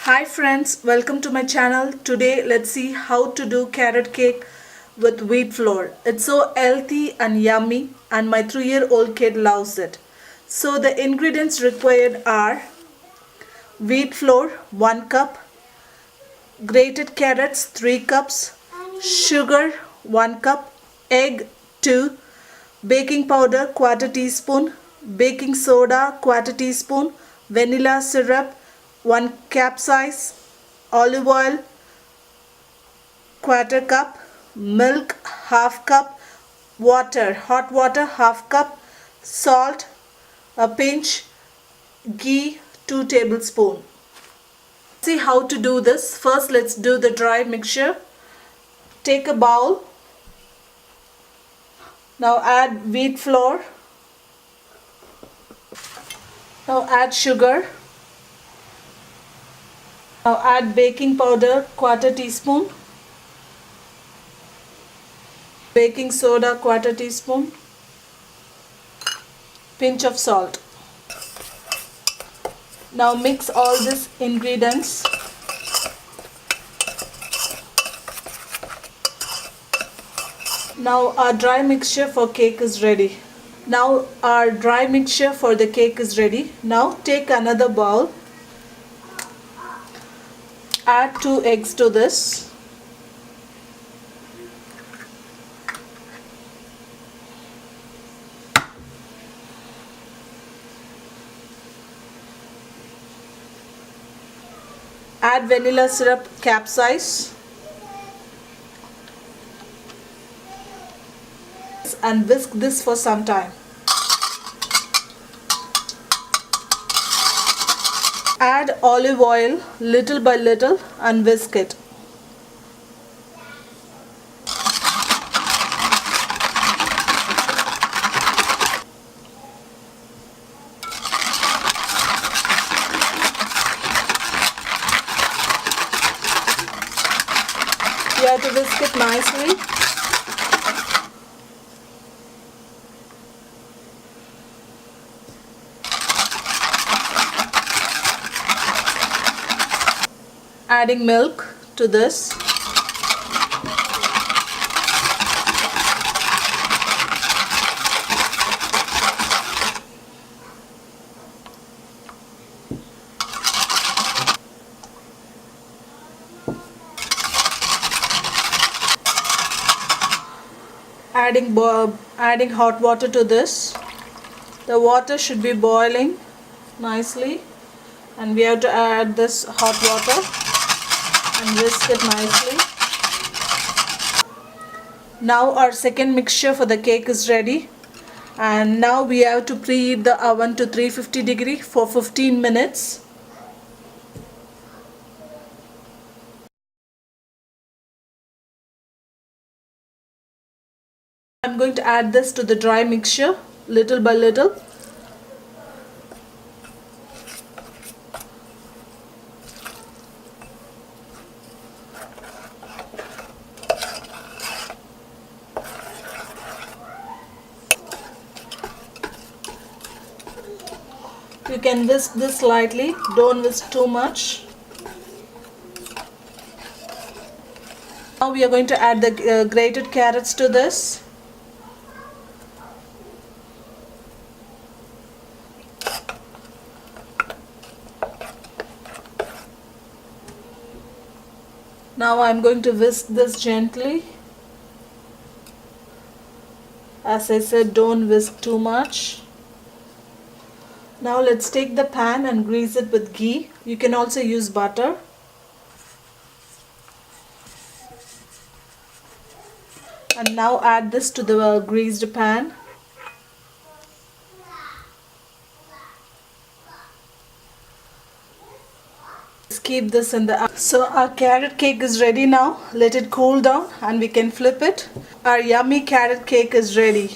Hi friends, welcome to my channel. Today let's see how to do carrot cake with wheat flour. It's so healthy and yummy and my 3-year-old kid loves it. So the ingredients required are wheat flour 1 cup, grated carrots 3 cups, sugar 1 cup, egg 2, baking powder 1/4 teaspoon, baking soda 1/4 teaspoon, vanilla syrup 1 capsize, olive oil 1/4 cup, milk 1/2 cup, water, hot water 1/2 cup, salt a pinch, ghee 2 tablespoons. See how to do this. First let's do the dry mixture. Take a bowl. Now add wheat flour. Now add sugar. Now add baking powder 1/4 teaspoon, baking soda 1/4 teaspoon, pinch of salt. Now mix all these ingredients. Now our dry mixture for cake is ready. Now our dry mixture for the cake is ready. Now take another bowl. Add 2 eggs to this. Add vanilla syrup capsize and whisk this for some time. Add olive oil little by little and whisk it. You have to whisk it nicely. Adding milk to this. Adding hot water to this. The water should be boiling nicely and we have to add this hot water and whisk it nicely. Now our second mixture for the cake is ready, and now we have to preheat the oven to 350 degree for 15 minutes. I'm going to add this to the dry mixture little by little. You can whisk this slightly, don't whisk too much. Now we are going to add the grated carrots to this. Now I'm going to whisk this gently. As I said, don't whisk too much. Now let's take the pan and grease it with ghee. You can also use butter. And now add this to the greased pan. Let's keep this in the oven. So our carrot cake is ready now. Let it cool down and we can flip it. Our yummy carrot cake is ready.